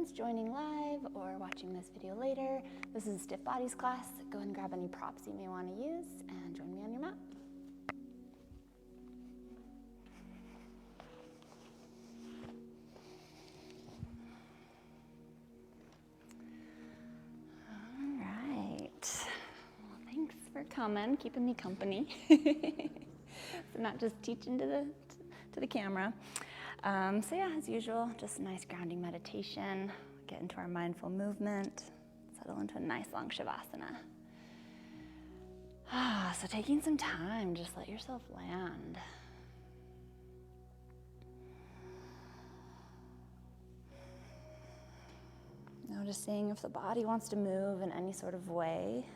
friends joining live or watching this video later, this is a Stiff Bodies class. Go ahead and grab any props you may want to use and join me on your mat. All right. Well, thanks for coming, keeping me company. So not just teaching to the camera. So yeah, as usual, just a nice grounding meditation. Get into our mindful movement. Settle into a nice long shavasana. So taking some time, just let yourself land. Noticing if the body wants to move in any sort of way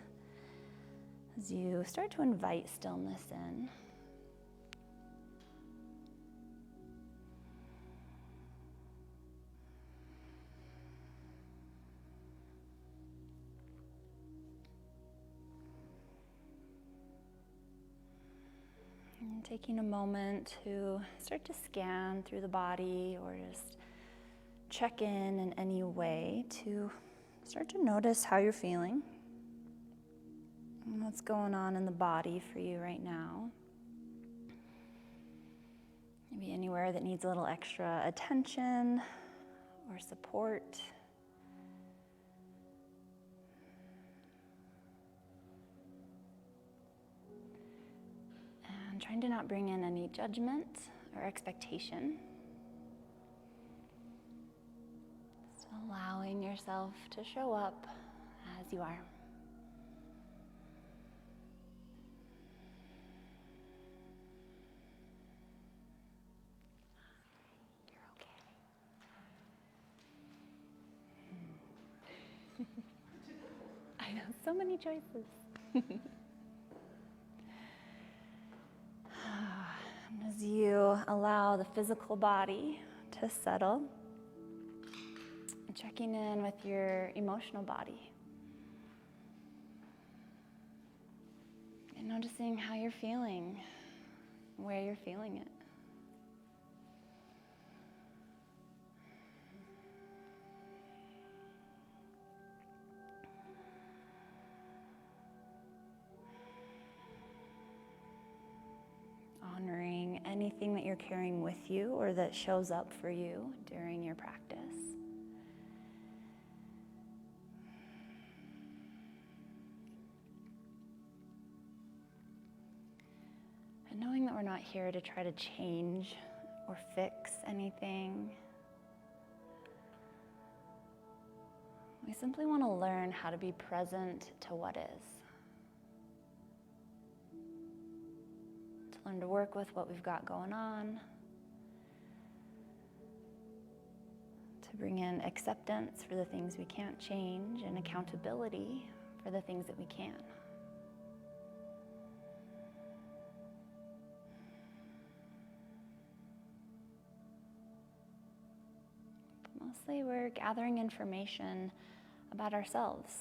as you start to invite stillness in. And taking a moment to start to scan through the body or just check in any way to start to notice how you're feeling and what's going on in the body for you right now. Maybe anywhere that needs a little extra attention or support. And trying to not bring in any judgment or expectation. Just allowing yourself to show up as you are. You're okay. I know, so many choices. As you allow the physical body to settle, checking in with your emotional body. And noticing how you're feeling, where you're feeling it. Honoring anything that you're carrying with you or that shows up for you during your practice. And knowing that we're not here to try to change or fix anything. We simply want to learn how to be present to what is. Learn to work with what we've got going on, to bring in acceptance for the things we can't change and accountability for the things that we can. But mostly we're gathering information about ourselves,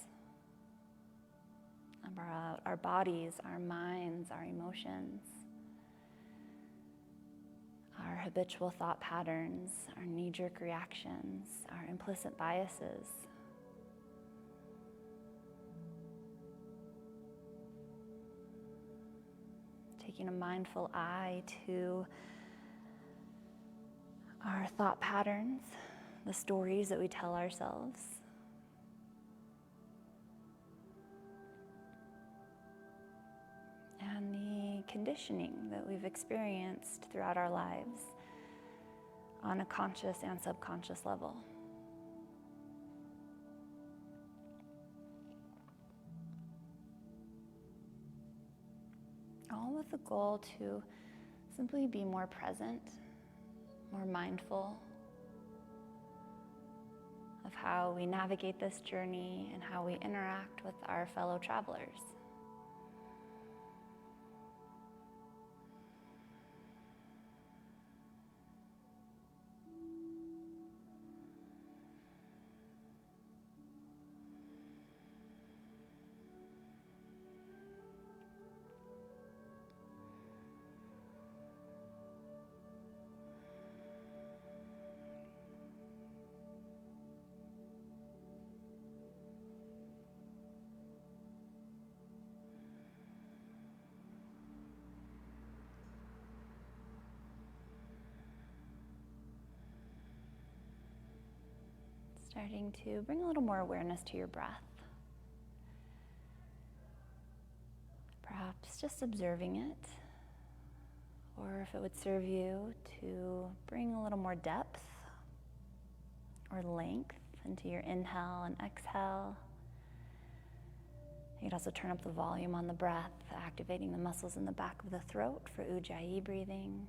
about our bodies, our minds, our emotions, our habitual thought patterns, our knee-jerk reactions, our implicit biases. Taking a mindful eye to our thought patterns, the stories that we tell ourselves. And the conditioning that we've experienced throughout our lives on a conscious and subconscious level. All with the goal to simply be more present, more mindful of how we navigate this journey and how we interact with our fellow travelers. Starting to bring a little more awareness to your breath. Perhaps just observing it, or if it would serve you to bring a little more depth or length into your inhale and exhale. You could also turn up the volume on the breath, activating the muscles in the back of the throat for Ujjayi breathing.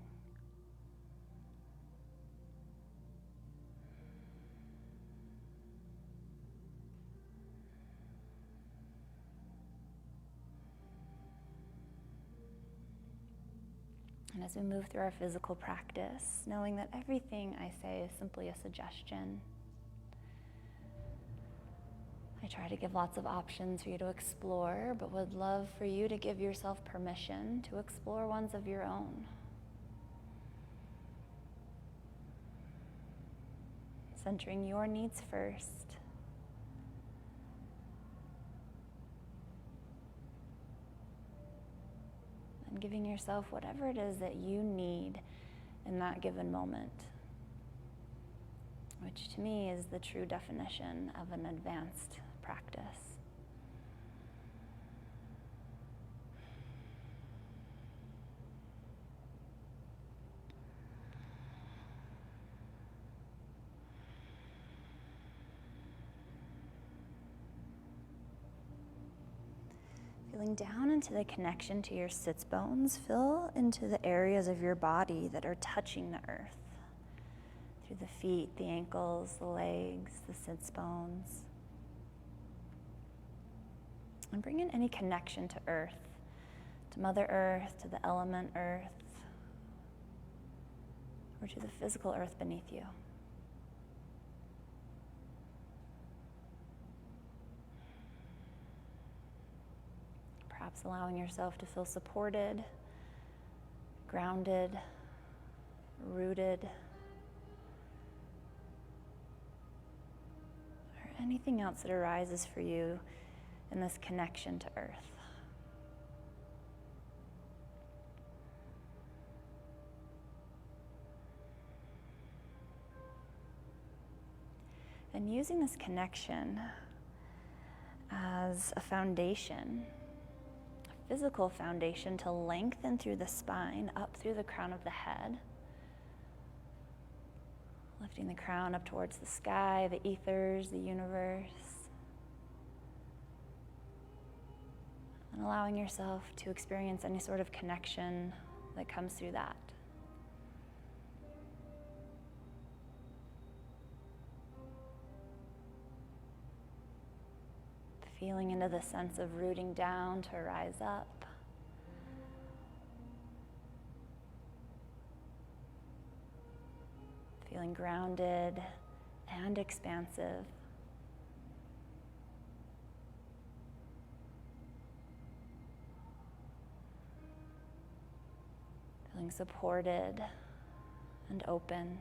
And as we move through our physical practice, knowing that everything I say is simply a suggestion, I try to give lots of options for you to explore, but would love for you to give yourself permission to explore ones of your own. Centering your needs first. And giving yourself whatever it is that you need in that given moment, which to me is the true definition of an advanced practice. Feeling down into the connection to your sits bones, feel into the areas of your body that are touching the earth. Through the feet, the ankles, the legs, the sits bones. And bring in any connection to earth, to Mother Earth, to the element earth, or to the physical earth beneath you. Perhaps allowing yourself to feel supported, grounded, rooted, or anything else that arises for you in this connection to earth. And using this connection as a foundation, a physical foundation to lengthen through the spine, up through the crown of the head, lifting the crown up towards the sky, the ethers, the universe, and allowing yourself to experience any sort of connection that comes through that. Feeling into the sense of rooting down to rise up. Feeling grounded and expansive. Feeling supported and open.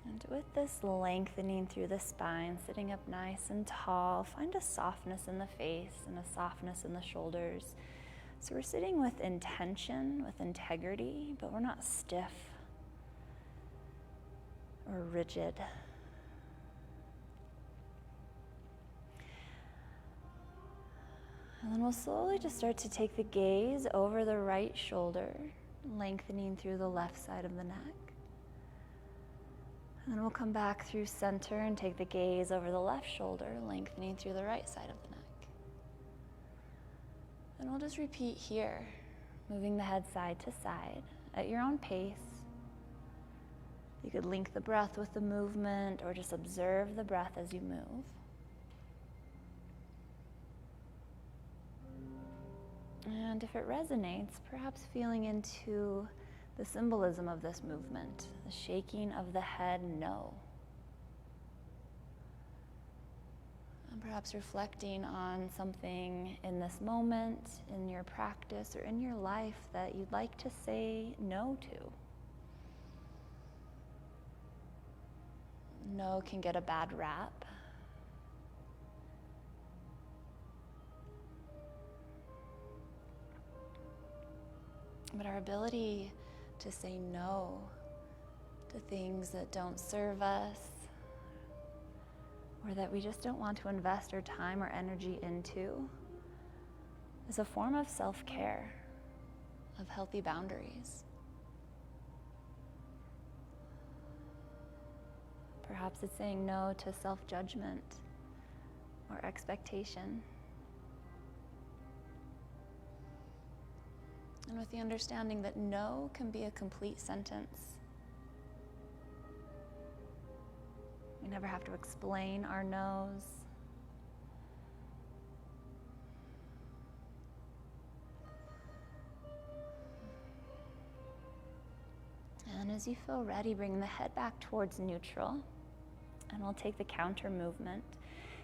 And with this lengthening through the spine, sitting up nice and tall, find a softness in the face and a softness in the shoulders. So we're sitting with intention, with integrity, but we're not stiff or rigid. And then we'll slowly just start to take the gaze over the right shoulder, lengthening through the left side of the neck. And then we'll come back through center and take the gaze over the left shoulder, lengthening through the right side of the neck. And we'll just repeat here, moving the head side to side at your own pace. You could link the breath with the movement or just observe the breath as you move. And if it resonates, perhaps feeling into the symbolism of this movement, the shaking of the head no. And perhaps reflecting on something in this moment, in your practice, or in your life that you'd like to say no to. no can get a bad rap. But our ability to say no to things that don't serve us, or that we just don't want to invest our time or energy into, is a form of self-care, of healthy boundaries. Perhaps it's saying no to self-judgment or expectation. And with the understanding that no can be a complete sentence. We never have to explain our no's. And as you feel ready, bring the head back towards neutral. And we'll take the counter movement,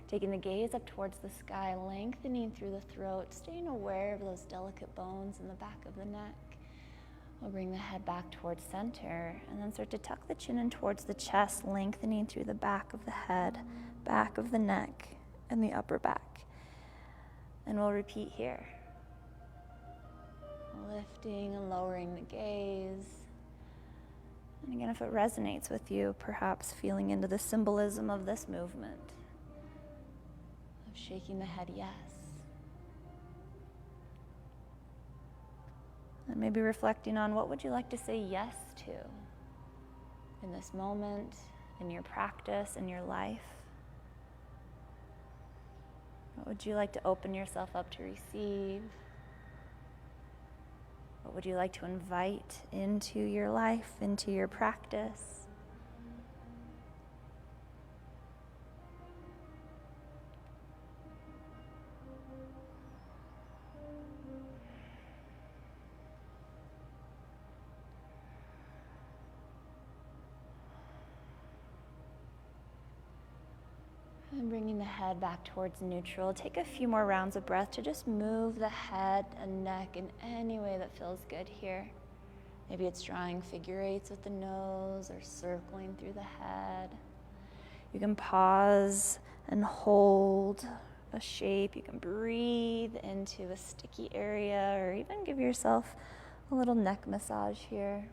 taking the gaze up towards the sky, lengthening through the throat, staying aware of those delicate bones in the back of the neck. We'll bring the head back towards center, and then start to tuck the chin in towards the chest, lengthening through the back of the head, back of the neck, and the upper back. And we'll repeat here. Lifting and lowering the gaze. And again, if it resonates with you, perhaps feeling into the symbolism of this movement, of shaking the head yes. And maybe reflecting on what would you like to say yes to in this moment, in your practice, in your life. What would you like to open yourself up to receive? What would you like to invite into your life, into your practice? And bringing the head back towards neutral. Take a few more rounds of breath to just move the head and neck in any way that feels good here. Maybe it's drawing figure eights with the nose or circling through the head. You can pause and hold a shape. You can breathe into a sticky area, or even give yourself a little neck massage here.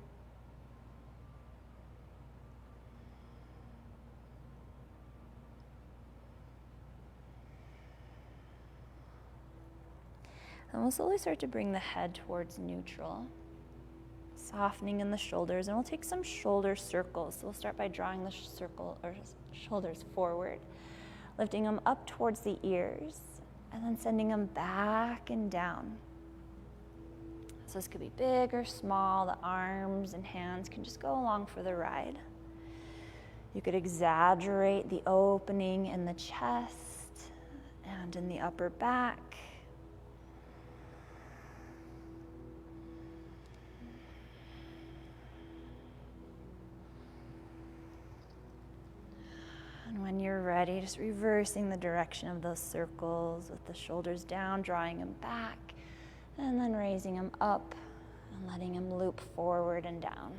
And we'll slowly start to bring the head towards neutral, softening in the shoulders, and we'll take some shoulder circles. So we'll start by drawing the shoulders forward, lifting them up towards the ears, and then sending them back and down. So this could be big or small. The arms and hands can just go along for the ride. You could exaggerate the opening in the chest and in the upper back. And when you're ready, just reversing the direction of those circles with the shoulders down, drawing them back, and then raising them up and letting them loop forward and down.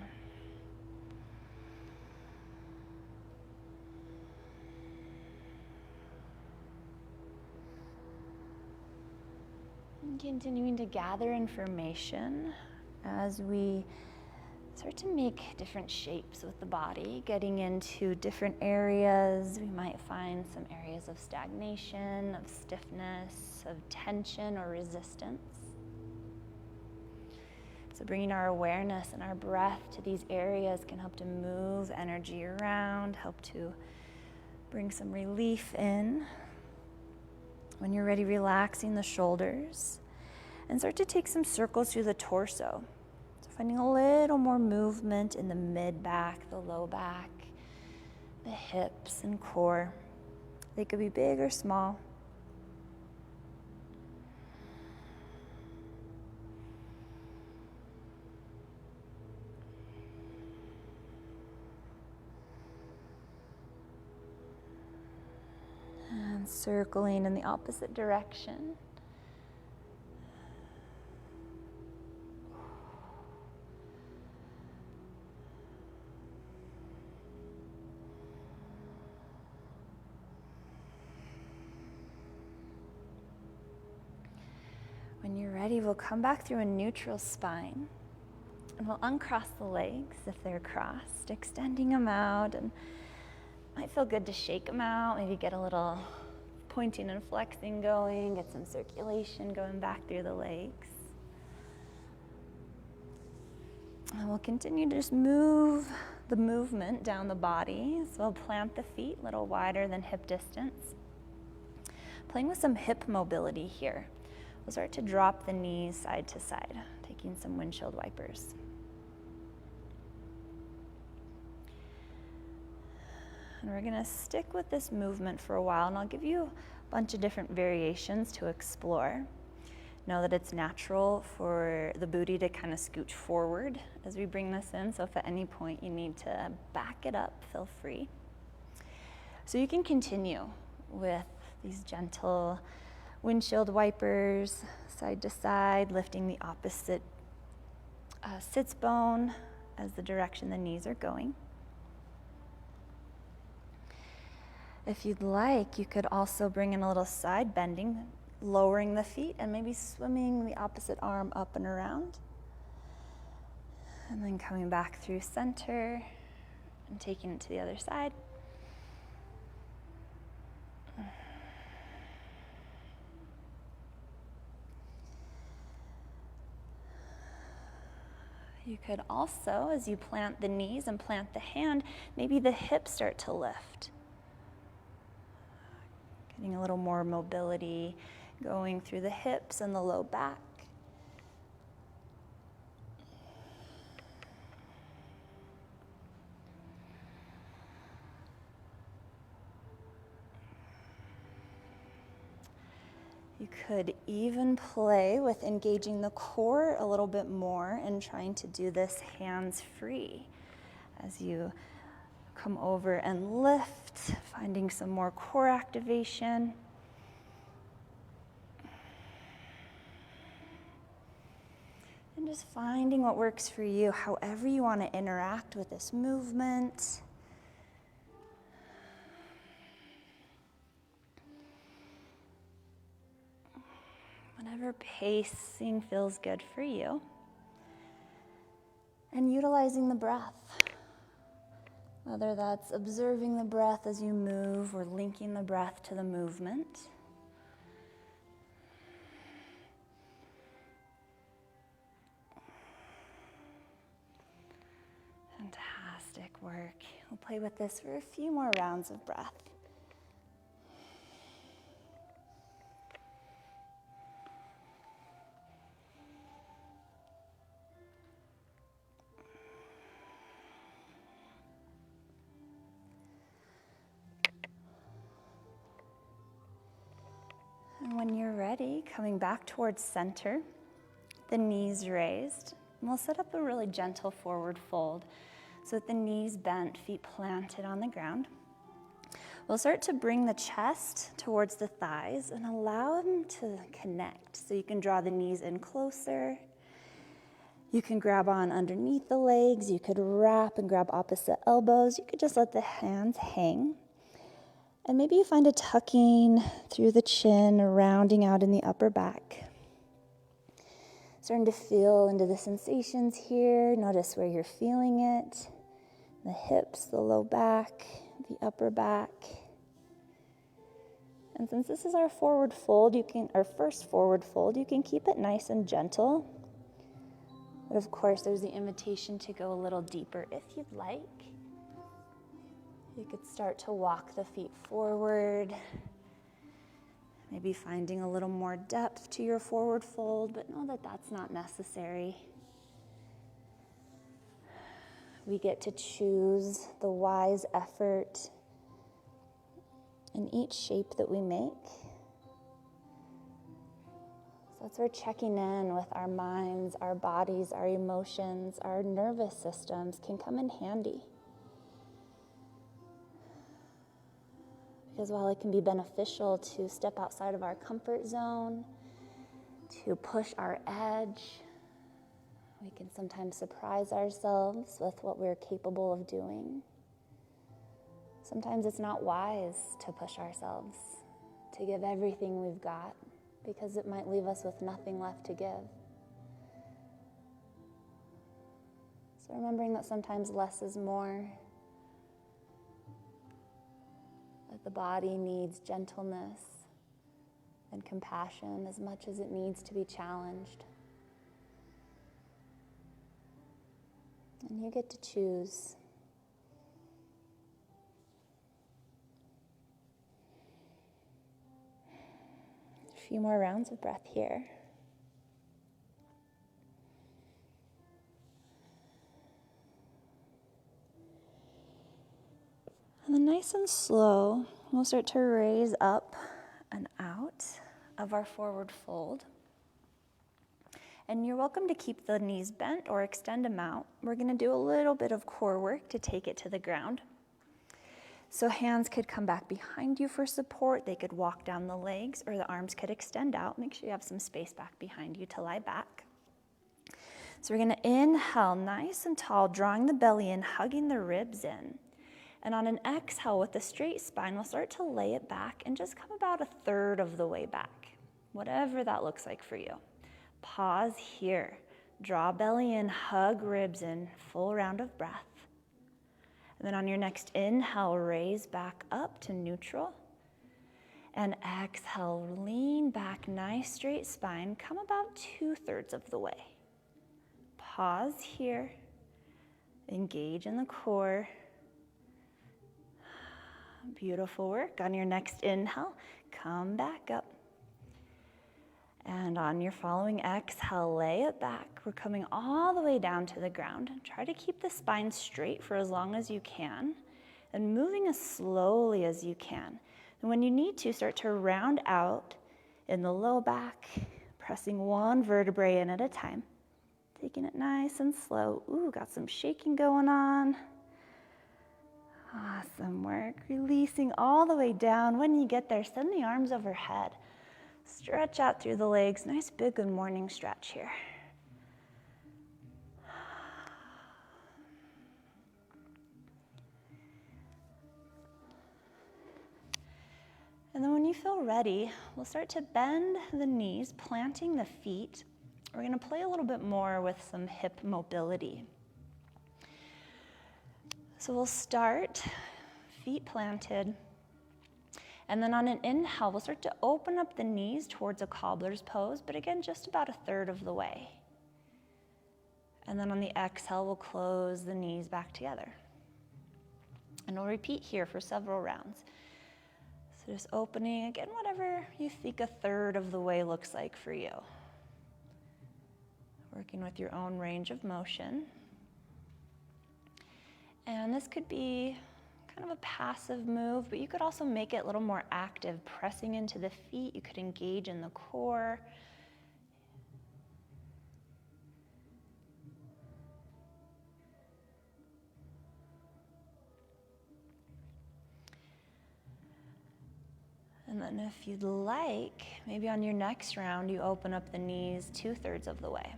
And continuing to gather information as we start to make different shapes with the body, getting into different areas. We might find some areas of stagnation, of stiffness, of tension or resistance. So bringing our awareness and our breath to these areas can help to move energy around, help to bring some relief in. When you're ready, relaxing the shoulders and start to take some circles through the torso. Finding a little more movement in the mid-back, the low back, the hips and core. They could be big or small. And circling in the opposite direction. When you're ready, we'll come back through a neutral spine. And we'll uncross the legs if they're crossed, extending them out. And it might feel good to shake them out, maybe get a little pointing and flexing going, get some circulation going back through the legs. And we'll continue to just move the movement down the body. So we'll plant the feet a little wider than hip distance. Playing with some hip mobility here. We'll start to drop the knees side to side, taking some windshield wipers. And we're going to stick with this movement for a while, and I'll give you a bunch of different variations to explore. Know that it's natural for the booty to kind of scooch forward as we bring this in, so if at any point you need to back it up, feel free. So you can continue with these gentle windshield wipers, side to side, lifting the opposite sits bone as the direction the knees are going. If you'd like, you could also bring in a little side bending, lowering the feet and maybe swimming the opposite arm up and around. And then coming back through center and taking it to the other side. You could also, as you plant the knees and plant the hand, maybe the hips start to lift. Getting a little more mobility going through the hips and the low back. You could even play with engaging the core a little bit more and trying to do this hands-free as you come over and lift, finding some more core activation. And just finding what works for you, however you want to interact with this movement. Whatever pacing feels good for you. And utilizing the breath. Whether that's observing the breath as you move or linking the breath to the movement. Fantastic work. We'll play with this for a few more rounds of breath. And when you're ready, coming back towards center, the knees raised, and we'll set up a really gentle forward fold. So with the knees bent, feet planted on the ground. We'll start to bring the chest towards the thighs and allow them to connect. So you can draw the knees in closer. You can grab on underneath the legs. You could wrap and grab opposite elbows. You could just let the hands hang. And maybe you find a tucking through the chin, rounding out in the upper back. Starting to feel into the sensations here. Notice where you're feeling it. The hips, the low back, the upper back. And since this is our forward fold, our first forward fold, you can keep it nice and gentle. But of course, there's the invitation to go a little deeper if you'd like. You could start to walk the feet forward. Maybe finding a little more depth to your forward fold, but know that that's not necessary. We get to choose the wise effort in each shape that we make. So that's where checking in with our minds, our bodies, our emotions, our nervous systems can come in handy. Because while it can be beneficial to step outside of our comfort zone, to push our edge, we can sometimes surprise ourselves with what we're capable of doing. Sometimes it's not wise to push ourselves, to give everything we've got. because it might leave us with nothing left to give. So remembering that sometimes less is more, that the body needs gentleness and compassion as much as it needs to be challenged. And you get to choose. A few more rounds of breath here. And then nice and slow, we'll start to raise up and out of our forward fold. And you're welcome to keep the knees bent or extend them out. We're going to do a little bit of core work to take it to the ground. So hands could come back behind you for support. They could walk down the legs, or the arms could extend out. Make sure you have some space back behind you to lie back. So we're going to inhale nice and tall, drawing the belly in, hugging the ribs in. And on an exhale with a straight spine, we'll start to lay it back and just come about a third of the way back, whatever that looks like for you. Pause here. Draw belly in, hug ribs in, full round of breath. And then on your next inhale, raise back up to neutral. And exhale, lean back, nice straight spine. Come about 2/3 of the way. Pause here. Engage in the core. Beautiful work. On your next inhale, come back up. And on your following exhale, lay it back. We're coming all the way down to the ground. Try to keep the spine straight for as long as you can and moving as slowly as you can. And when you need to, start to round out in the low back, pressing one vertebrae in at a time. Taking it nice and slow. Ooh, got some shaking going on. Awesome work. Releasing all the way down. When you get there, send the arms overhead. Stretch out through the legs. Nice big good morning stretch here. And then when you feel ready, we'll start to bend the knees, planting the feet. We're going to play a little bit more with some hip mobility. So we'll start, feet planted. And then on an inhale, we'll start to open up the knees towards a cobbler's pose, but again, just about a third of the way. And then on the exhale, we'll close the knees back together. And we'll repeat here for several rounds. So just opening, again, whatever you think a third of the way looks like for you. Working with your own range of motion. And this could be kind of a passive move, but you could also make it a little more active, pressing into the feet. You could engage in the core. And then if you'd like, maybe on your next round, you open up the knees 2/3 of the way.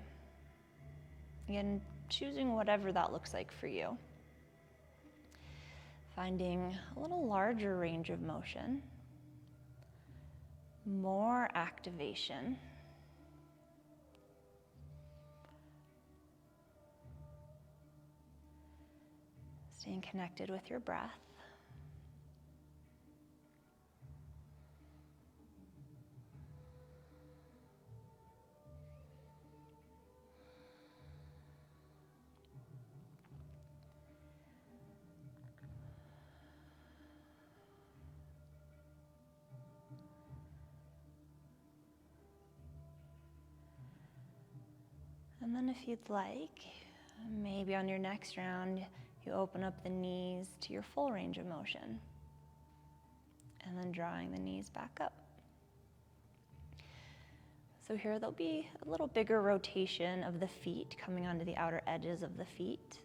Again, choosing whatever that looks like for you. Finding a little larger range of motion, more activation. Staying connected with your breath. And then if you'd like, maybe on your next round, you open up the knees to your full range of motion. And then drawing the knees back up. So here there'll be a little bigger rotation of the feet coming onto the outer edges of the feet.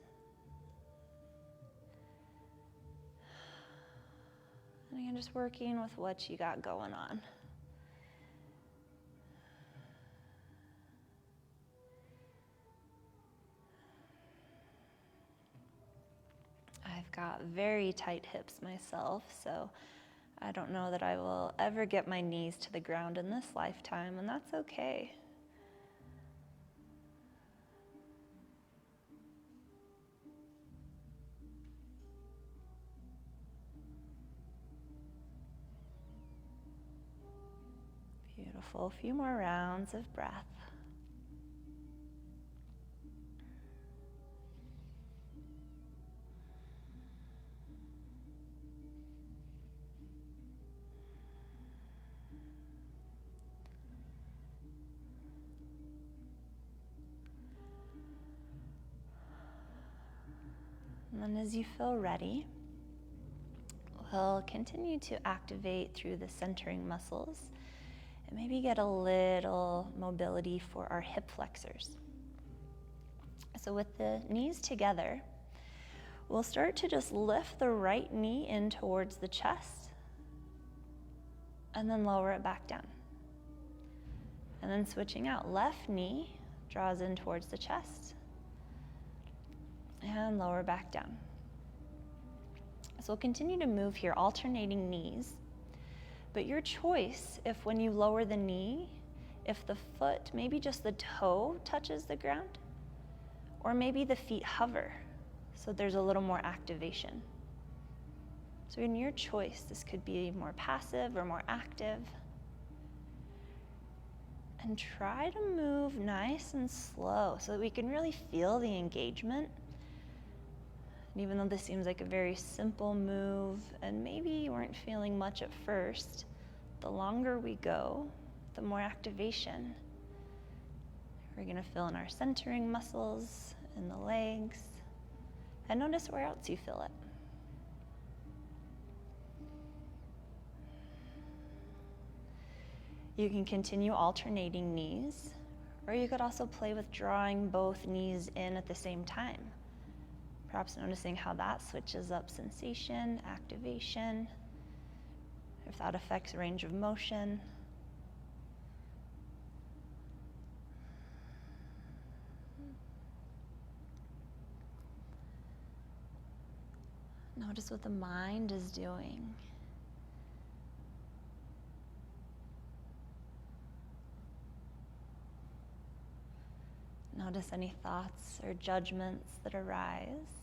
And again, just working with what you got going on. I've got very tight hips myself, so I don't know that I will ever get my knees to the ground in this lifetime, and that's okay. Beautiful. A few more rounds of breath. And then as you feel ready, we'll continue to activate through the centering muscles and maybe get a little mobility for our hip flexors. So with the knees together, we'll start to just lift the right knee in towards the chest and then lower it back down. And then switching out, left knee draws in towards the chest and lower back down. So we'll continue to move here, alternating knees, but your choice if when you lower the knee, if the foot, maybe just the toe touches the ground, or maybe the feet hover, so there's a little more activation. So in your choice, this could be more passive or more active. And try to move nice and slow so that we can really feel the engagement. And even though this seems like a very simple move, and maybe you weren't feeling much at first, the longer we go, the more activation. We're gonna feel in our centering muscles, in the legs, and notice where else you feel it. You can continue alternating knees, or you could also play with drawing both knees in at the same time. Perhaps noticing how that switches up sensation, activation, if that affects range of motion. Notice what the mind is doing. Notice any thoughts or judgments that arise.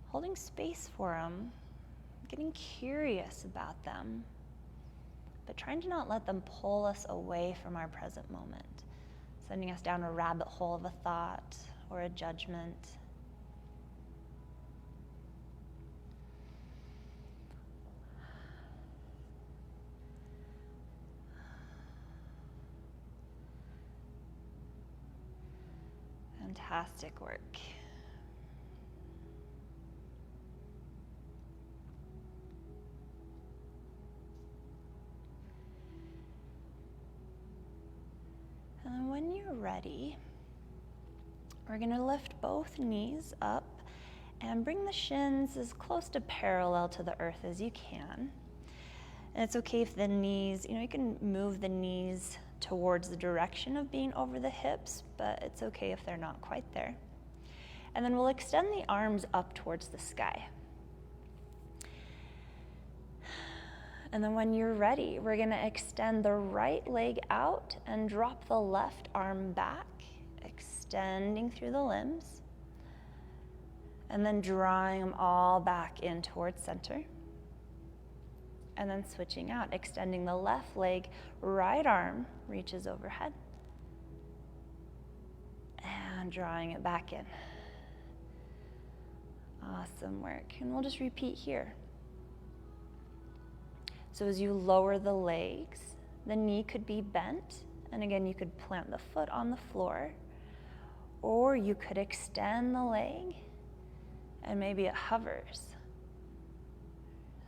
Holding space for them, getting curious about them, but trying to not let them pull us away from our present moment, sending us down a rabbit hole of a thought or a judgment. Fantastic work. And then when you're ready, we're going to lift both knees up and bring the shins as close to parallel to the earth as you can. And it's okay if the knees, you can move the knees towards the direction of being over the hips, but it's okay if they're not quite there. And then we'll extend the arms up towards the sky. And then when you're ready, we're gonna extend the right leg out and drop the left arm back, extending through the limbs, and then drawing them all back in towards center. And then switching out, extending the left leg, right arm reaches overhead. And drawing it back in. Awesome work. And we'll just repeat here. So as you lower the legs, the knee could be bent. And again, you could plant the foot on the floor. Or you could extend the leg and maybe it hovers.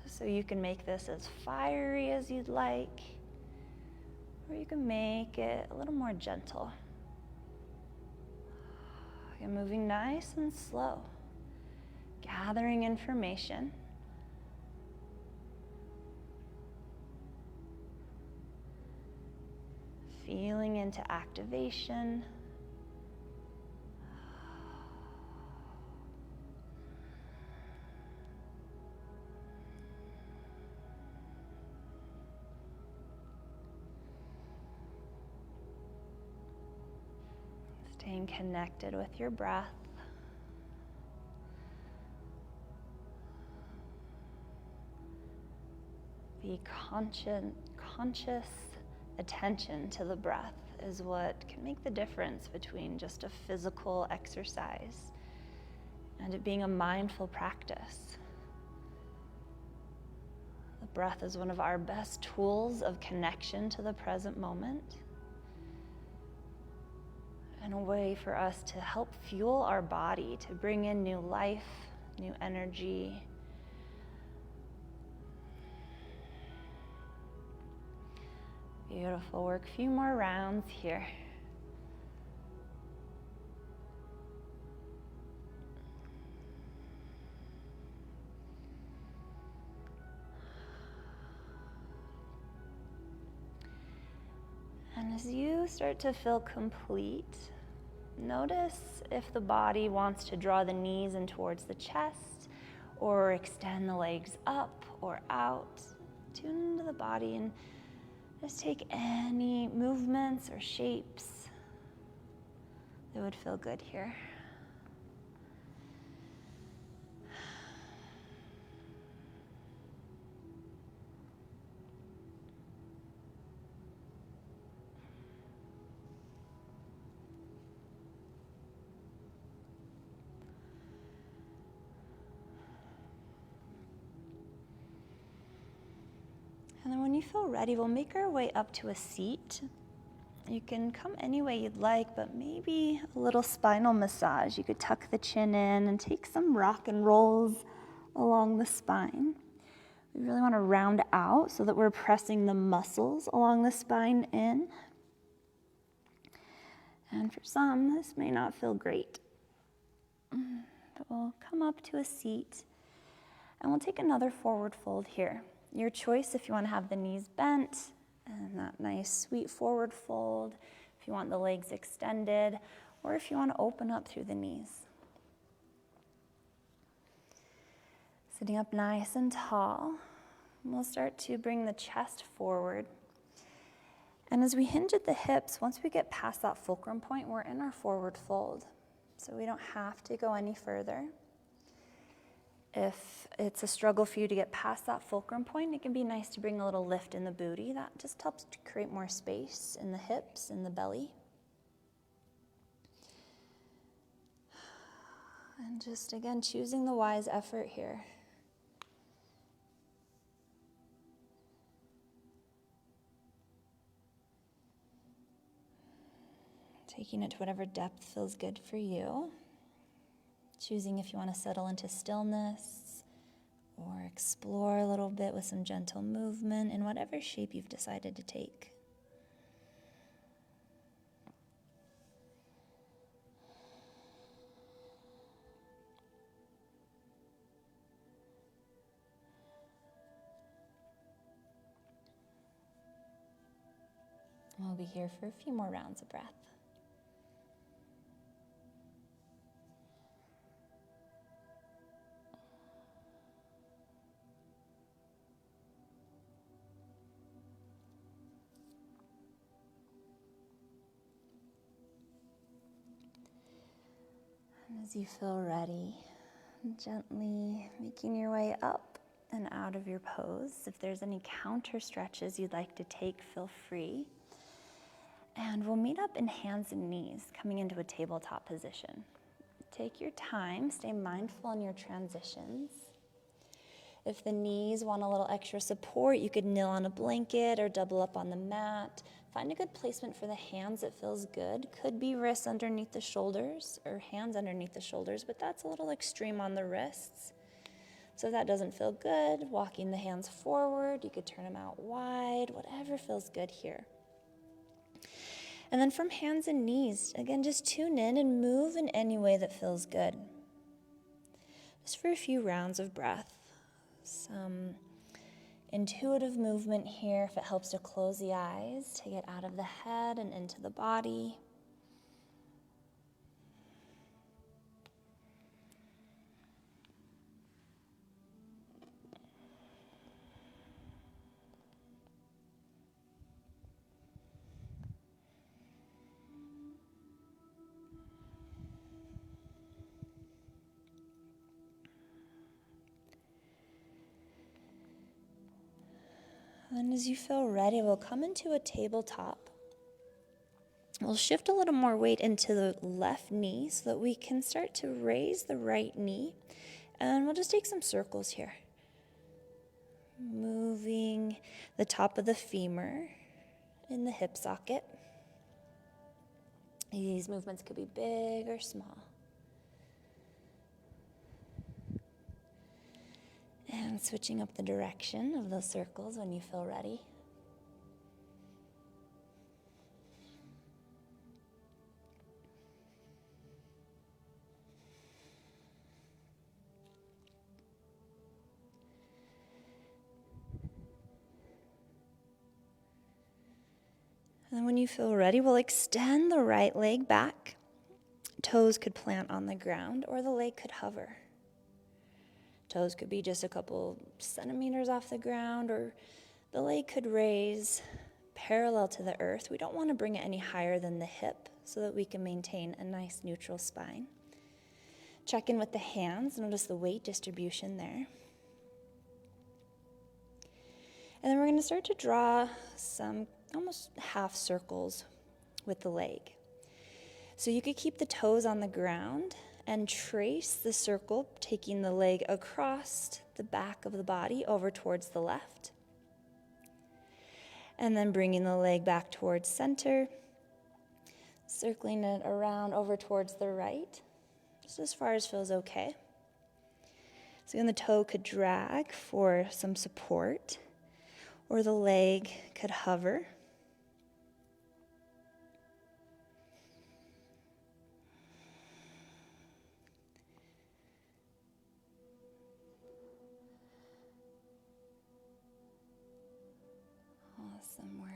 So you can make this as fiery as you'd like, or you can make it a little more gentle. You're moving nice and slow, gathering information. Feeling into activation. Staying connected with your breath. Be conscious attention to the breath is what can make the difference between just a physical exercise and it being a mindful practice. The breath is one of our best tools of connection to the present moment, and a way for us to help fuel our body, to bring in new life, new energy. Beautiful work. A few more rounds here. And as you start to feel complete, notice if the body wants to draw the knees in towards the chest or extend the legs up or out. Tune into the body and just take any movements or shapes that would feel good here. And then when you feel ready, we'll make our way up to a seat. You can come any way you'd like, but maybe a little spinal massage. You could tuck the chin in and take some rock and rolls along the spine. We really want to round out so that we're pressing the muscles along the spine in. And for some, this may not feel great. But we'll come up to a seat and we'll take another forward fold here. Your choice if you want to have the knees bent and that nice sweet forward fold, if you want the legs extended, or if you want to open up through the knees. Sitting up nice and tall, we'll start to bring the chest forward. And as we hinge at the hips, once we get past that fulcrum point, we're in our forward fold. So we don't have to go any further. If it's a struggle for you to get past that fulcrum point, it can be nice to bring a little lift in the booty. That just helps to create more space in the hips, in the belly. And just, again, choosing the wise effort here. Taking it to whatever depth feels good for you. Choosing if you want to settle into stillness or explore a little bit with some gentle movement in whatever shape you've decided to take. We'll be here for a few more rounds of breath. And as you feel ready, gently making your way up and out of your pose. If there's any counter stretches you'd like to take, feel free. And we'll meet up in hands and knees, coming into a tabletop position. Take your time, stay mindful in your transitions. If the knees want a little extra support, you could kneel on a blanket or double up on the mat. Find a good placement for the hands that feels good. Could be wrists underneath the shoulders or hands underneath the shoulders, but that's a little extreme on the wrists. So if that doesn't feel good, walking the hands forward, you could turn them out wide, whatever feels good here. And then from hands and knees, again, just tune in and move in any way that feels good. Just for a few rounds of breath. Some intuitive movement here if it helps to close the eyes, to get out of the head and into the body. And as you feel ready, we'll come into a tabletop. We'll shift a little more weight into the left knee so that we can start to raise the right knee. And we'll just take some circles here. Moving the top of the femur in the hip socket. These movements could be big or small. And switching up the direction of those circles when you feel ready. And then when you feel ready, we'll extend the right leg back. Toes could plant on the ground or the leg could hover. Toes could be just a couple centimeters off the ground, or the leg could raise parallel to the earth. We don't want to bring it any higher than the hip so that we can maintain a nice neutral spine. Check in with the hands, notice the weight distribution there. And then we're going to start to draw some almost half circles with the leg. So you could keep the toes on the ground and trace the circle, taking the leg across the back of the body over towards the left. And then bringing the leg back towards center, circling it around over towards the right, just as far as feels okay. So then the toe could drag for some support, or the leg could hover. Awesome work.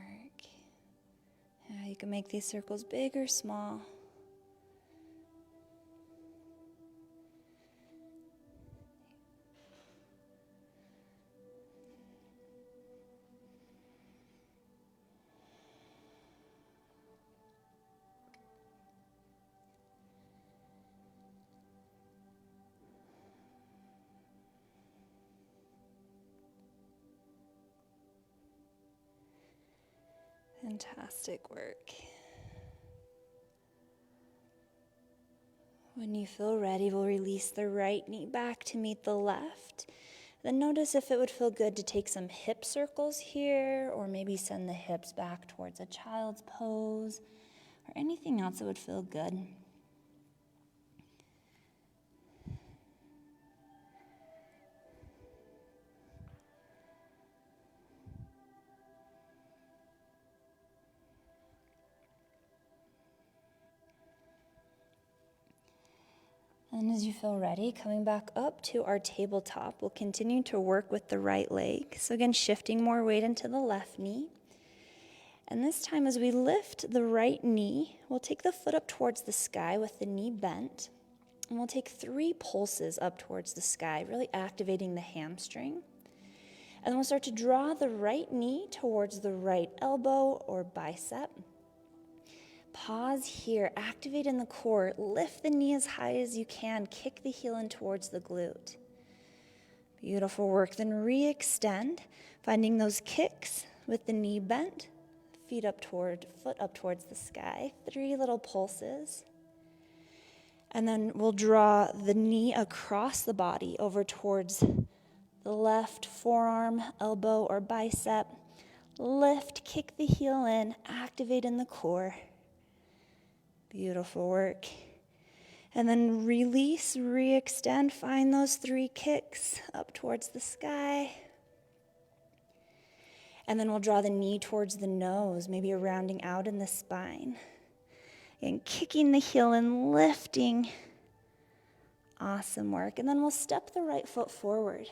Yeah, you can make these circles big or small. Fantastic work. When you feel ready, we'll release the right knee back to meet the left. Then notice if it would feel good to take some hip circles here, or maybe send the hips back towards a child's pose, or anything else that would feel good. And as you feel ready, coming back up to our tabletop, we'll continue to work with the right leg. So again, shifting more weight into the left knee. And this time as we lift the right knee, we'll take the foot up towards the sky with the knee bent. And we'll take 3 pulses up towards the sky, really activating the hamstring. And then we'll start to draw the right knee towards the right elbow or bicep. Pause here, activate in the core, lift the knee as high as you can, kick the heel in towards the glute. Beautiful work. Then re-extend, finding those kicks with the knee bent, foot up towards the sky, 3 little pulses. And then we'll draw the knee across the body over towards the left forearm, elbow, or bicep. Lift, kick the heel in, activate in the core. Beautiful work. And then release, re-extend, find those 3 kicks up towards the sky. And then we'll draw the knee towards the nose, maybe a rounding out in the spine. And kicking the heel and lifting. Awesome work. And then we'll step the right foot forward,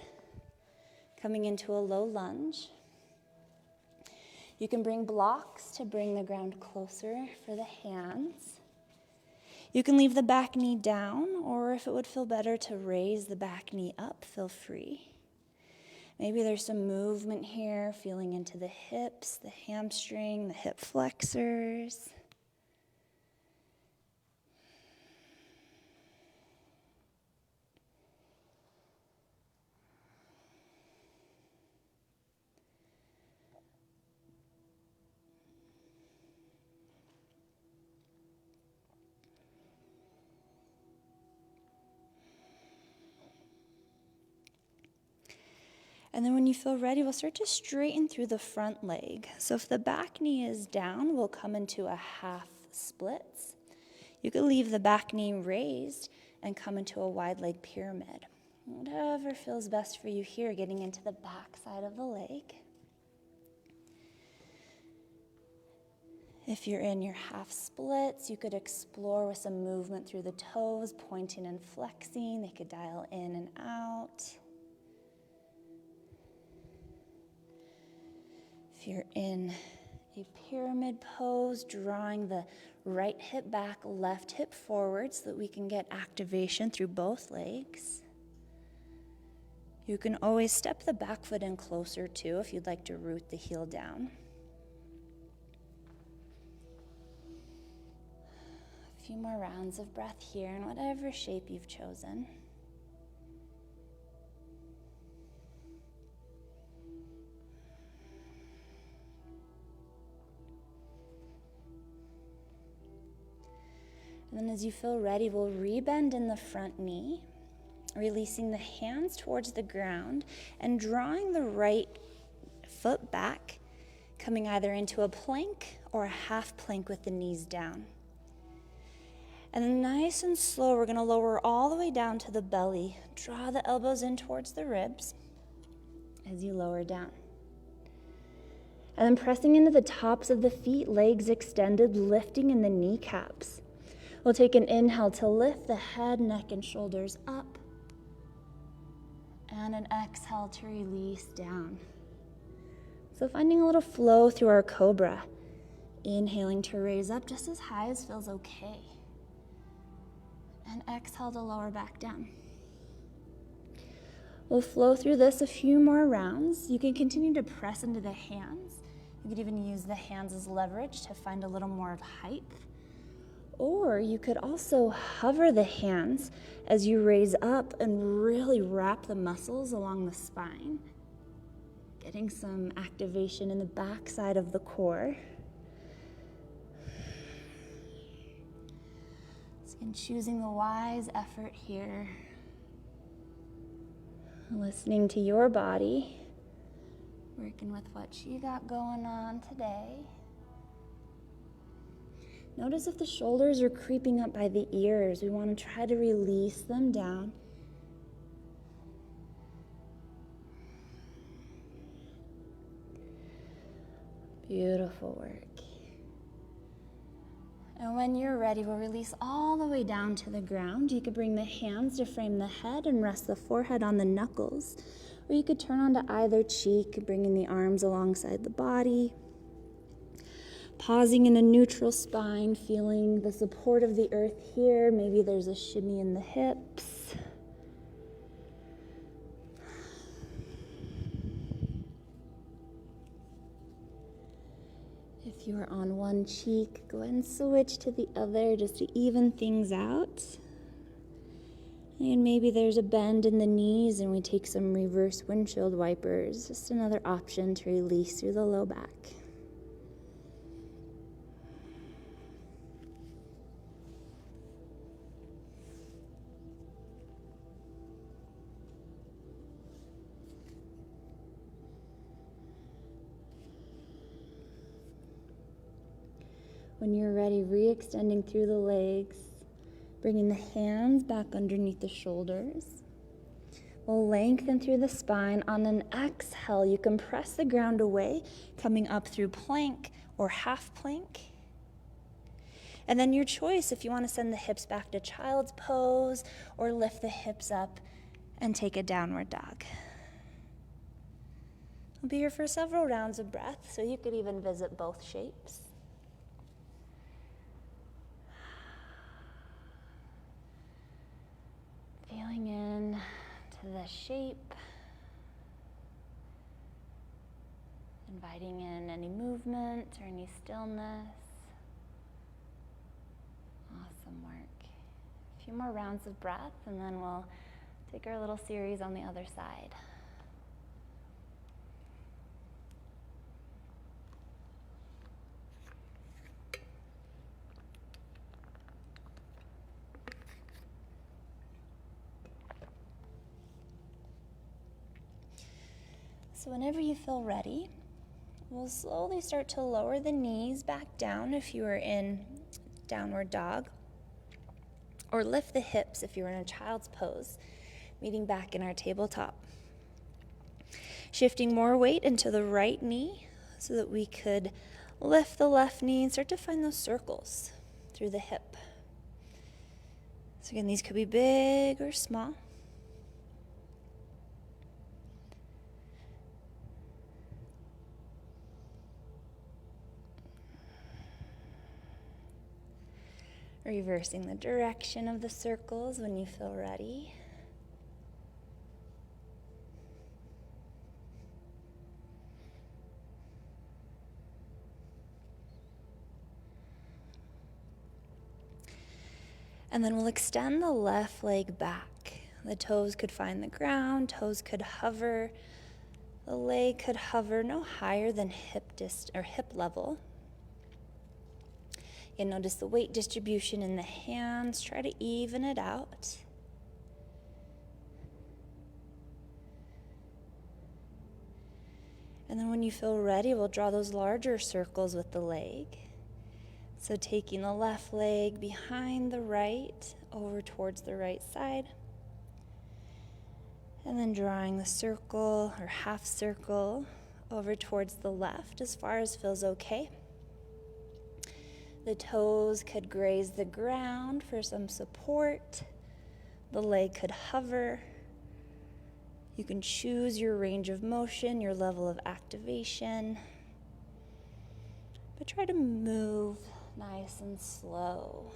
coming into a low lunge. You can bring blocks to bring the ground closer for the hands. You can leave the back knee down, or if it would feel better to raise the back knee up, feel free. Maybe there's some movement here, feeling into the hips, the hamstring, the hip flexors. And then when you feel ready, we'll start to straighten through the front leg. So if the back knee is down, we'll come into a half splits. You could leave the back knee raised and come into a wide leg pyramid. Whatever feels best for you here, getting into the back side of the leg. If you're in your half splits, you could explore with some movement through the toes, pointing and flexing. They could dial in and out. If you're in a pyramid pose, drawing the right hip back, left hip forward so that we can get activation through both legs. You can always step the back foot in closer too if you'd like to root the heel down. A few more rounds of breath here in whatever shape you've chosen. And then as you feel ready, we'll rebend in the front knee, releasing the hands towards the ground and drawing the right foot back, coming either into a plank or a half plank with the knees down. And then nice and slow, we're going to lower all the way down to the belly. Draw the elbows in towards the ribs as you lower down. And then pressing into the tops of the feet, legs extended, lifting in the kneecaps. We'll take an inhale to lift the head, neck, and shoulders up. And an exhale to release down. So finding a little flow through our cobra. Inhaling to raise up just as high as feels okay. And exhale to lower back down. We'll flow through this a few more rounds. You can continue to press into the hands. You could even use the hands as leverage to find a little more of height. Or you could also hover the hands as you raise up and really wrap the muscles along the spine. Getting some activation in the back side of the core. And choosing the wise effort here. Listening to your body. Working with what you got going on today. Notice if the shoulders are creeping up by the ears. We want to try to release them down. Beautiful work. And when you're ready, we'll release all the way down to the ground. You could bring the hands to frame the head and rest the forehead on the knuckles. Or you could turn onto either cheek, bringing the arms alongside the body. Pausing in a neutral spine, feeling the support of the earth here. Maybe there's a shimmy in the hips. If you are on one cheek, go ahead and switch to the other just to even things out. And maybe there's a bend in the knees and we take some reverse windshield wipers. Just another option to release through the low back. When you're ready, re-extending through the legs, bringing the hands back underneath the shoulders. We'll lengthen through the spine. On an exhale, you can press the ground away, coming up through plank or half plank. And then your choice, if you want to send the hips back to child's pose or lift the hips up and take a downward dog. We'll be here for several rounds of breath, so you could even visit both shapes. Feeling in to the shape, inviting in any movement or any stillness. Awesome work. A few more rounds of breath and then we'll take our little series on the other side. So whenever you feel ready, we'll slowly start to lower the knees back down if you are in downward dog, or lift the hips if you're in a child's pose, meeting back in our tabletop. Shifting more weight into the right knee so that we could lift the left knee and start to find those circles through the hip. So again, these could be big or small. Reversing the direction of the circles when you feel ready. And then we'll extend the left leg back. The toes could find the ground, toes could hover. The leg could hover no higher than hip level. And notice the weight distribution in the hands. Try to even it out. And then when you feel ready, we'll draw those larger circles with the leg. So taking the left leg behind the right, over towards the right side. And then drawing the circle or half circle over towards the left as far as feels okay. The toes could graze the ground for some support. The leg could hover. You can choose your range of motion, your level of activation. But try to move nice and slow.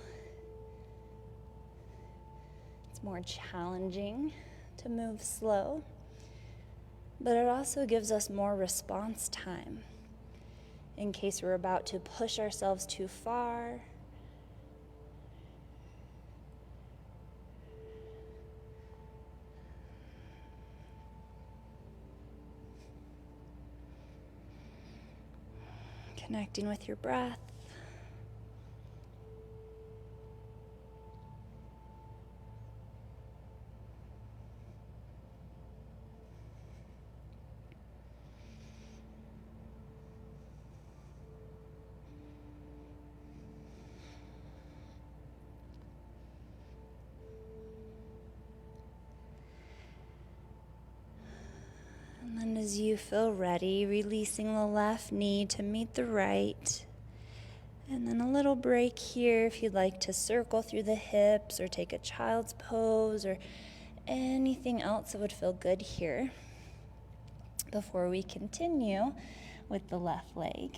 It's more challenging to move slow, but it also gives us more response time in case we're about to push ourselves too far. Connecting with your breath. And then as you feel ready, releasing the left knee to meet the right. And then a little break here if you'd like to circle through the hips or take a child's pose or anything else that would feel good here before we continue with the left leg.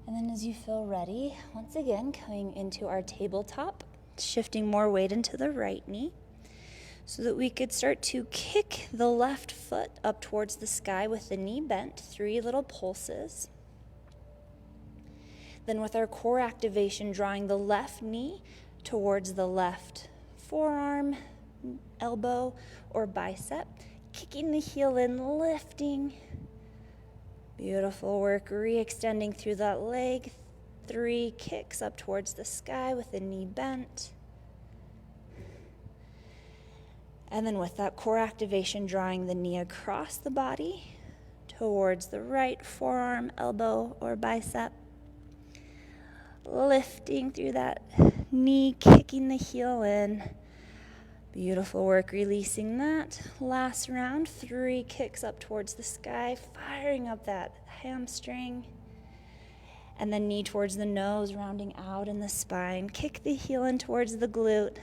And then as you feel ready, once again, coming into our tabletop, shifting more weight into the right knee so that we could start to kick the left foot up towards the sky with the knee bent, 3 little pulses. Then with our core activation, drawing the left knee towards the left forearm, elbow, or bicep, kicking the heel in, lifting. Beautiful work, re-extending through that leg. 3 kicks up towards the sky with the knee bent. And then with that core activation, drawing the knee across the body towards the right forearm, elbow, or bicep. Lifting through that knee, kicking the heel in. Beautiful work, releasing that. Last round, 3 kicks up towards the sky, firing up that hamstring. And then knee towards the nose, rounding out in the spine. Kick the heel in towards the glute.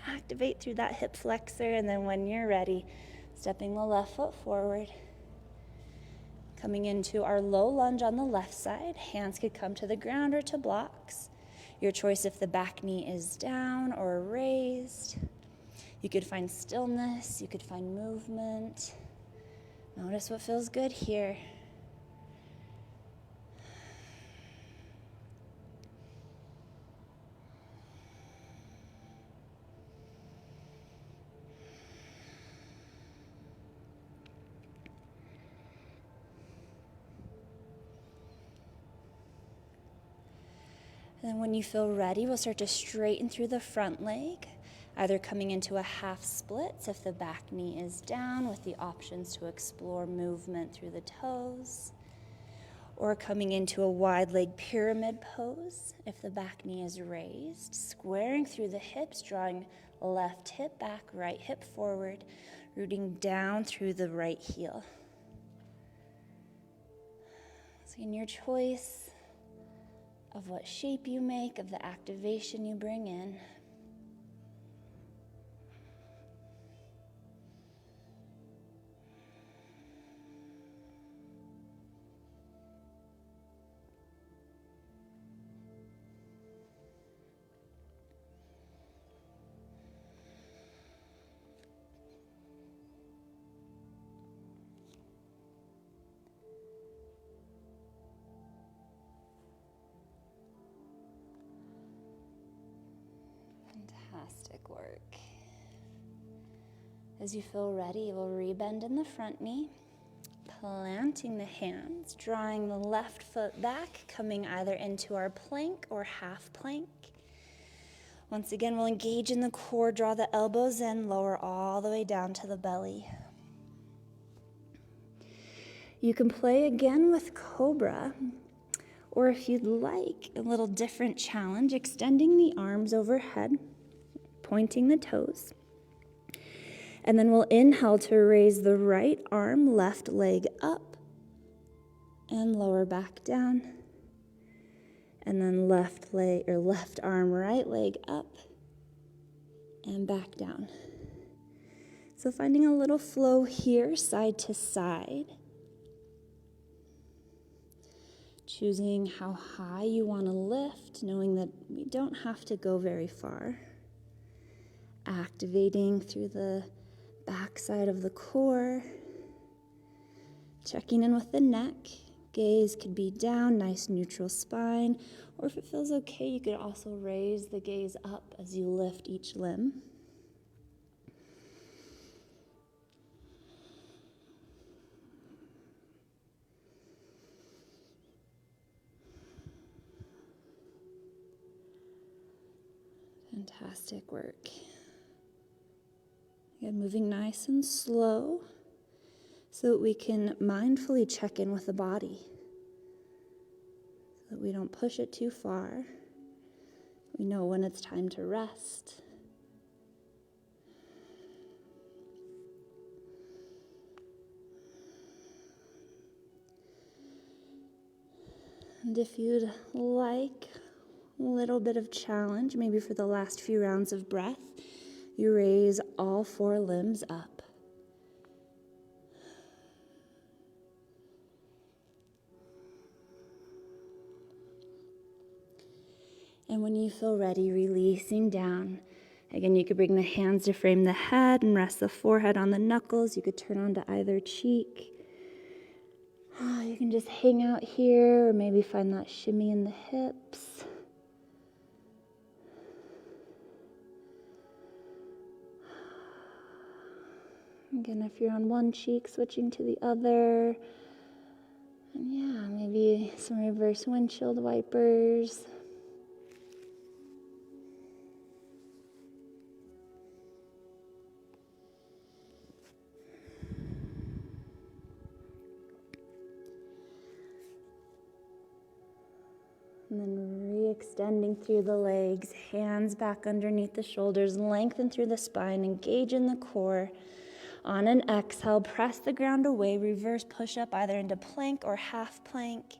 Activate through that hip flexor, and then when you're ready, stepping the left foot forward. Coming into our low lunge on the left side. Hands could come to the ground or to blocks. Your choice if the back knee is down or raised. You could find stillness, you could find movement. Notice what feels good here. And when you feel ready, we'll start to straighten through the front leg, either coming into a half splits if the back knee is down, with the options to explore movement through the toes, or coming into a wide leg pyramid pose if the back knee is raised, squaring through the hips, drawing left hip back, right hip forward, rooting down through the right heel. So in your choice of what shape you make, of the activation you bring in. Fantastic work. As you feel ready, we'll rebend in the front knee, planting the hands, drawing the left foot back, coming either into our plank or half plank. Once again, we'll engage in the core, draw the elbows in, lower all the way down to the belly. You can play again with Cobra, or if you'd like, a little different challenge, extending the arms overhead, pointing the toes. And then we'll inhale to raise the right arm, left leg up, and lower back down. And then left arm, right leg up, and back down. So finding a little flow here, side to side. Choosing how high you want to lift, knowing that we don't have to go very far. Activating through the backside of the core. Checking in with the neck. Gaze could be down, nice neutral spine. Or if it feels okay, you could also raise the gaze up as you lift each limb. Fantastic work. Again, moving nice and slow so that we can mindfully check in with the body. So that we don't push it too far. We know when it's time to rest. And if you'd like a little bit of challenge, maybe for the last few rounds of breath, you raise all 4 limbs up. And when you feel ready, releasing down. Again, you could bring the hands to frame the head and rest the forehead on the knuckles. You could turn onto either cheek. You can just hang out here, or maybe find that shimmy in the hips. Again, if you're on one cheek, switching to the other. And yeah, maybe some reverse windshield wipers. And then re-extending through the legs, hands back underneath the shoulders, lengthen through the spine, engage in the core. On an exhale, press the ground away, reverse push-up either into plank or half plank.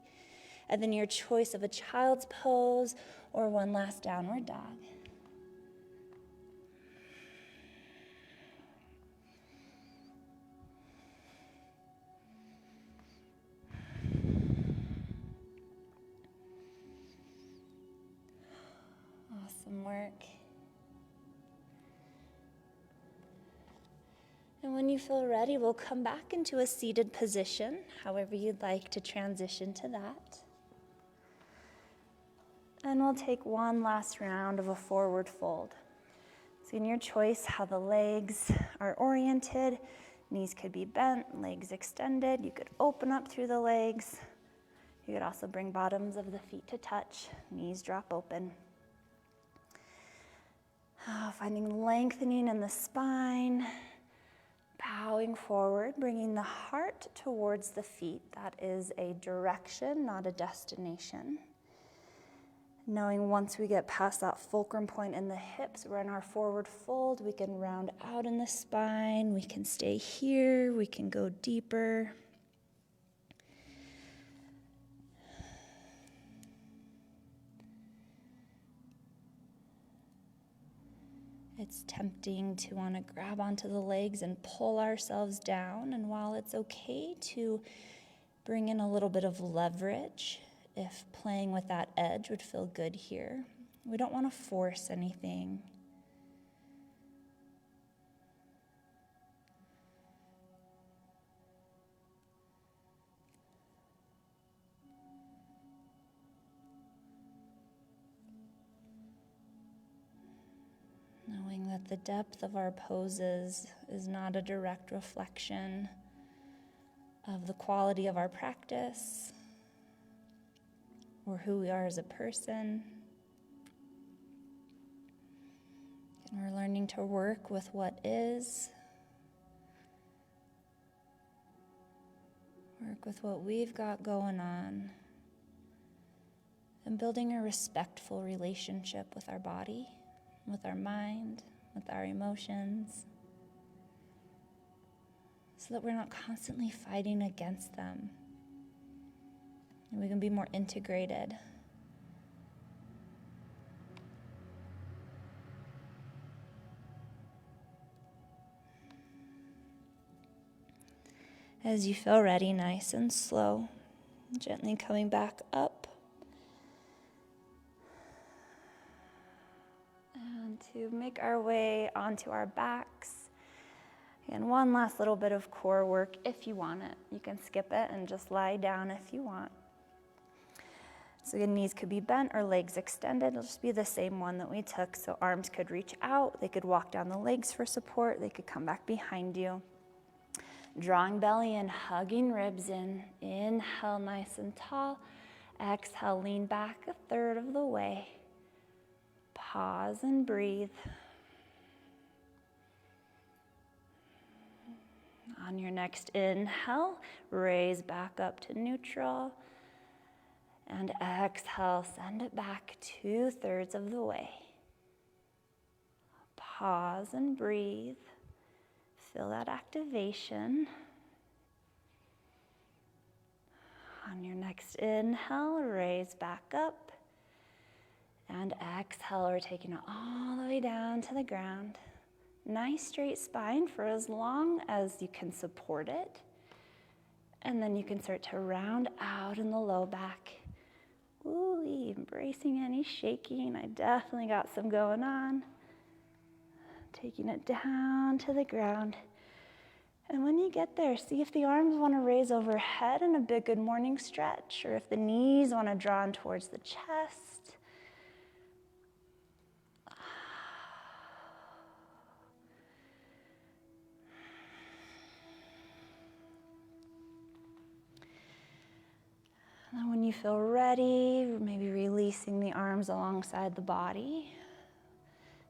And then your choice of a child's pose or one last downward dog. Awesome work. And when you feel ready, we'll come back into a seated position, however you'd like to transition to that. And we'll take one last round of a forward fold. So in your choice, how the legs are oriented, knees could be bent, legs extended. You could open up through the legs. You could also bring bottoms of the feet to touch, knees drop open. Finding lengthening in the spine, bowing forward, bringing the heart towards the feet. That is a direction, not a destination. Knowing once we get past that fulcrum point in the hips, we're in our forward fold, we can round out in the spine, we can stay here, we can go deeper. It's tempting to want to grab onto the legs and pull ourselves down. And while it's okay to bring in a little bit of leverage, if playing with that edge would feel good here, we don't want to force anything. Knowing that the depth of our poses is not a direct reflection of the quality of our practice or who we are as a person. And we're learning to work with what is, work with what we've got going on, and building a respectful relationship with our body, with our mind, with our emotions, so that we're not constantly fighting against them. And we can be more integrated. As you feel ready, nice and slow, gently coming back up. And to make our way onto our backs. And one last little bit of core work if you want it. You can skip it and just lie down if you want. So your knees could be bent or legs extended. It'll just be the same one that we took. So arms could reach out. They could walk down the legs for support. They could come back behind you. Drawing belly in, hugging ribs in. Inhale, nice and tall. Exhale, lean back a third of the way. Pause and breathe. On your next inhale, raise back up to neutral. And exhale, send it back 2/3 of the way. Pause and breathe. Feel that activation. On your next inhale, raise back up. And exhale, we're taking it all the way down to the ground. Nice straight spine for as long as you can support it. And then you can start to round out in the low back. Ooh, embracing any shaking. I definitely got some going on. Taking it down to the ground. And when you get there, see if the arms want to raise overhead in a big good morning stretch, or if the knees want to draw in towards the chest. And then when you feel ready, maybe releasing the arms alongside the body,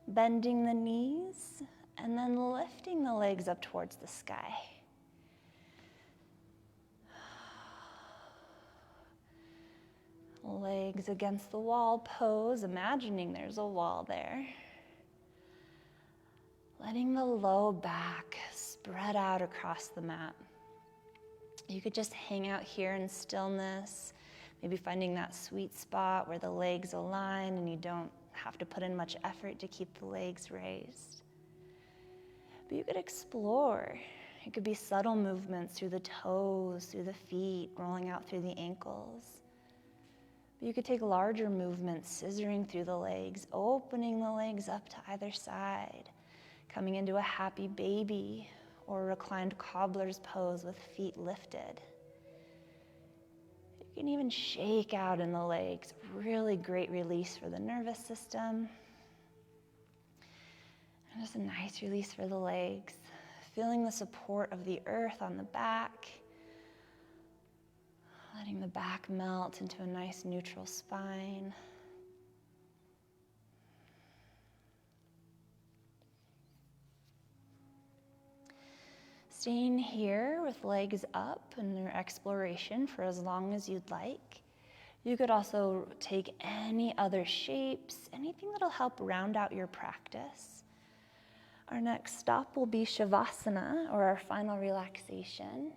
bending the knees, and then lifting the legs up towards the sky. Legs against the wall pose, imagining there's a wall there. Letting the low back spread out across the mat. You could just hang out here in stillness, maybe finding that sweet spot where the legs align and you don't have to put in much effort to keep the legs raised. But you could explore. It could be subtle movements through the toes, through the feet, rolling out through the ankles. But you could take larger movements, scissoring through the legs, opening the legs up to either side, coming into a happy baby or reclined cobbler's pose with feet lifted. You can even shake out in the legs, really great release for the nervous system. And just a nice release for the legs, feeling the support of the earth on the back. Letting the back melt into a nice neutral spine. Staying here with legs up in your exploration for as long as you'd like. You could also take any other shapes, anything that'll help round out your practice. Our next stop will be Shavasana, or our final relaxation.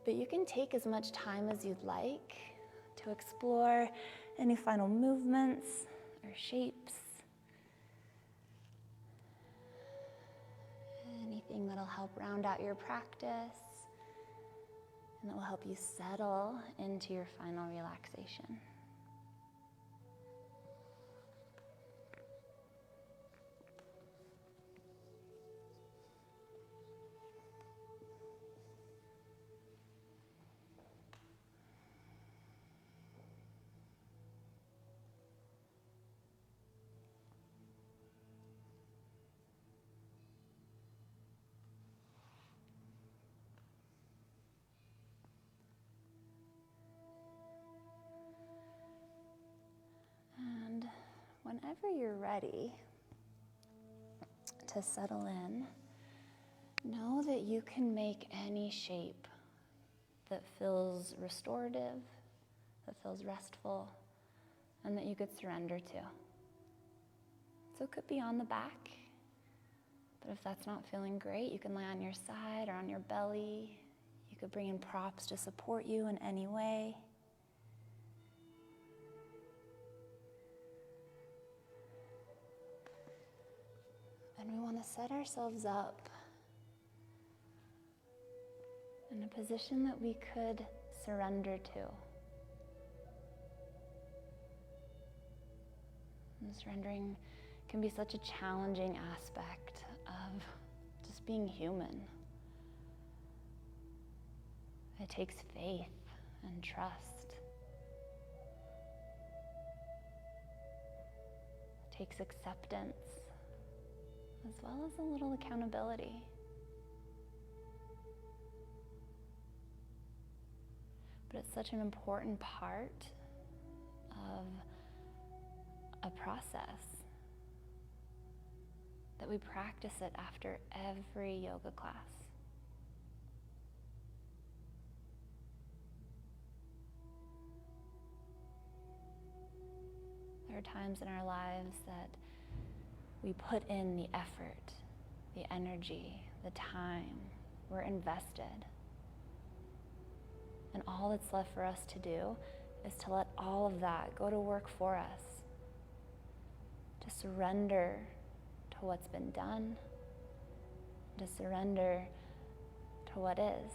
But you can take as much time as you'd like to explore any final movements or shapes. Anything that'll help round out your practice and that will help you settle into your final relaxation. And whenever you're ready to settle in, know that you can make any shape that feels restorative, that feels restful, and that you could surrender to. So it could be on the back, but if that's not feeling great, you can lay on your side or on your belly. You could bring in props to support you in any way. And we want to set ourselves up in a position that we could surrender to. And surrendering can be such a challenging aspect of just being human. It takes faith and trust. It takes acceptance, as well as a little accountability. But it's such an important part of a process that we practice it after every yoga class. There are times in our lives that we put in the effort, the energy, the time, we're invested. And all that's left for us to do is to let all of that go to work for us, to surrender to what's been done, to surrender to what is.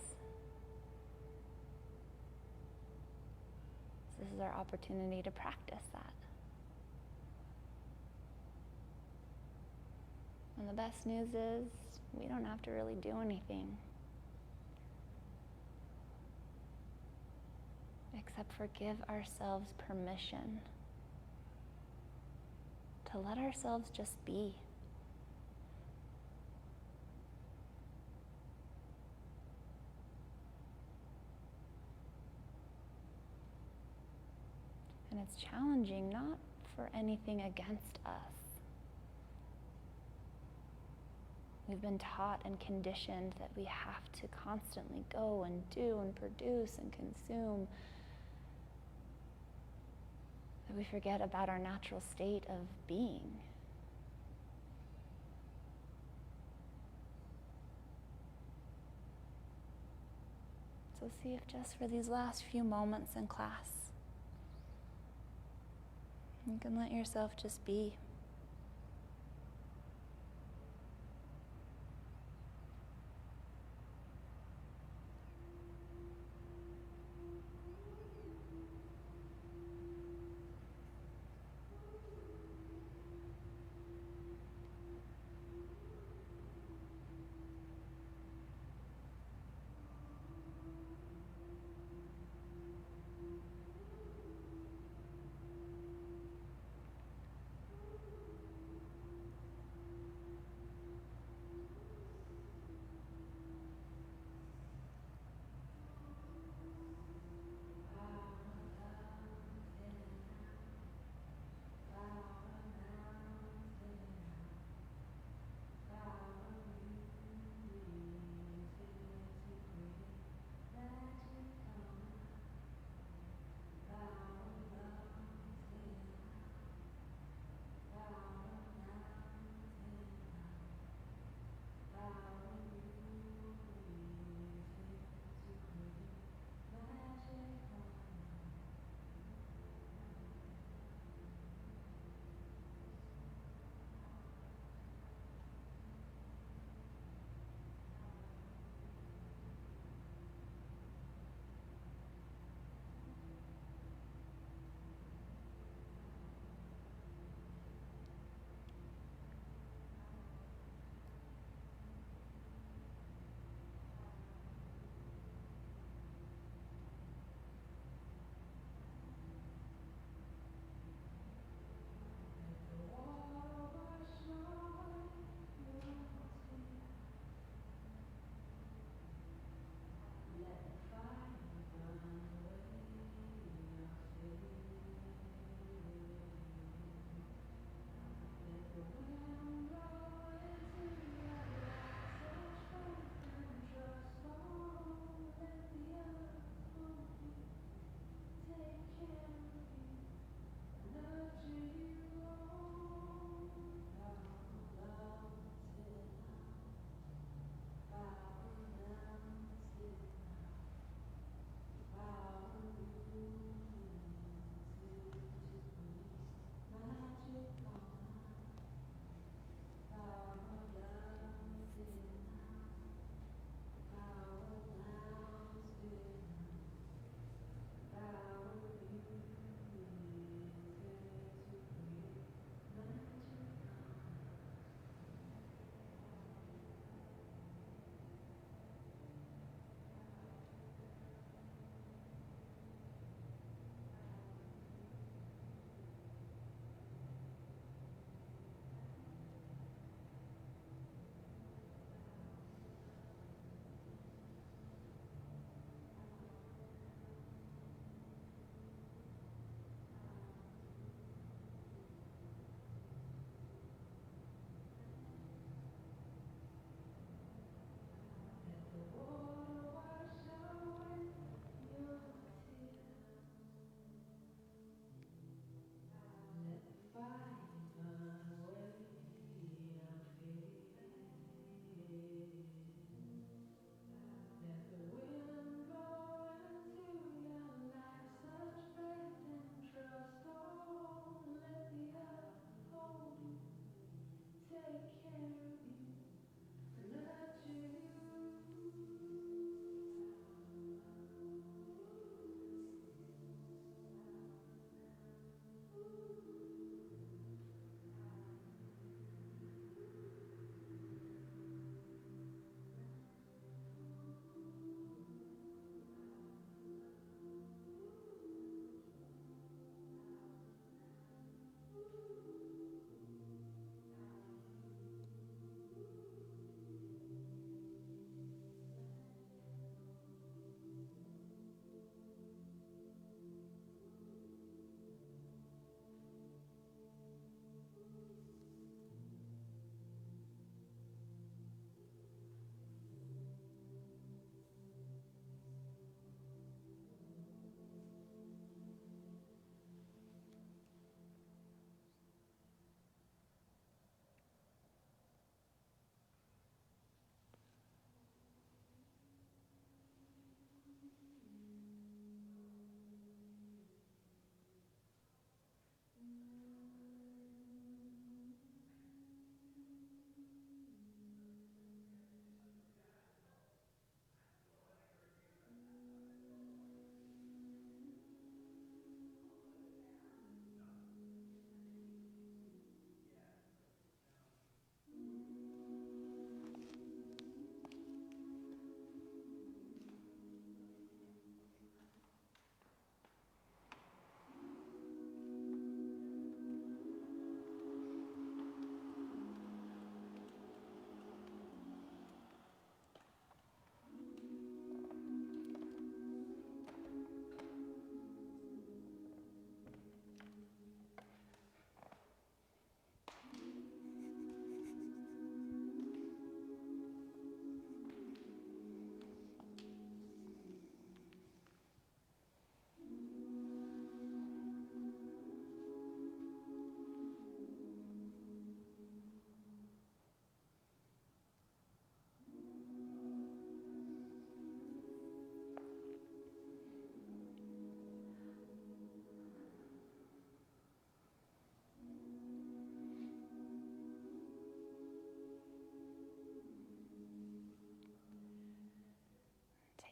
So this is our opportunity to practice that. And the best news is we don't have to really do anything except for give ourselves permission to let ourselves just be. And it's challenging, not for anything against us. We've been taught and conditioned that we have to constantly go and do and produce and consume, that we forget about our natural state of being. So see if just for these last few moments in class, you can let yourself just be.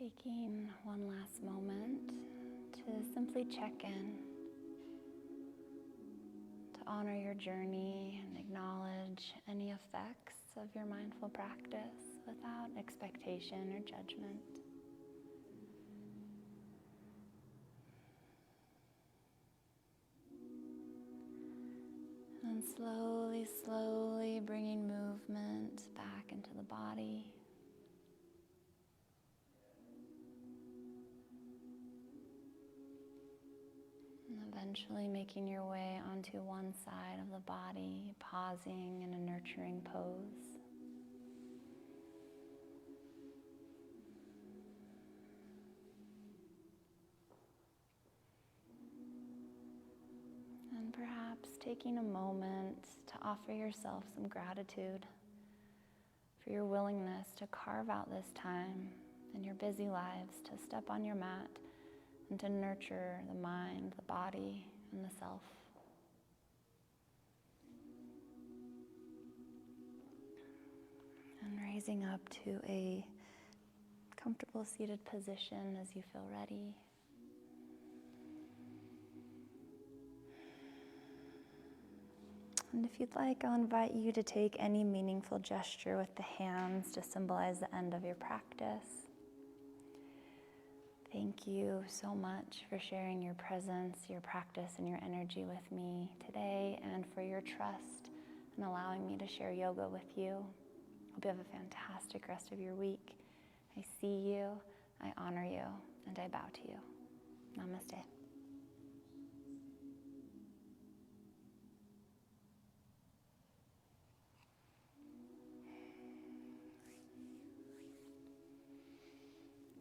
Taking one last moment to simply check in, to honor your journey and acknowledge any effects of your mindful practice without expectation or judgment. And slowly, slowly bringing movement back into the body. And eventually making your way onto one side of the body, pausing in a nurturing pose. And perhaps taking a moment to offer yourself some gratitude for your willingness to carve out this time in your busy lives to step on your mat and to nurture the mind, the body, and the self. And raising up to a comfortable seated position as you feel ready. And if you'd like, I'll invite you to take any meaningful gesture with the hands to symbolize the end of your practice. Thank you so much for sharing your presence, your practice, and your energy with me today, and for your trust and allowing me to share yoga with you. Hope you have a fantastic rest of your week. I see you, I honor you, and I bow to you. Namaste.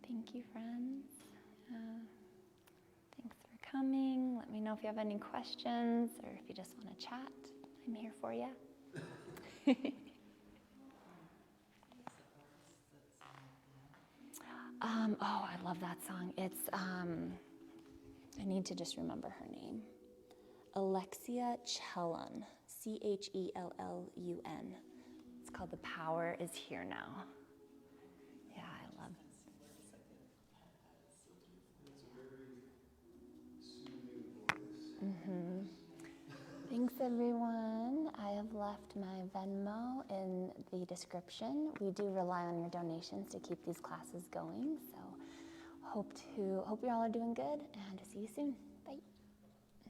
Thank you, friends. Thanks for coming. Let me know if you have any questions or if you just want to chat. I'm here for you. I love that song. It's, I need to just remember her name. Alexia Chellun, Chellun. It's called The Power Is Here Now. Yeah, I love it. Mm-hmm. Thanks, everyone. I have left my Venmo in the description. We do rely on your donations to keep these classes going, so hope you all are doing good, and see you soon.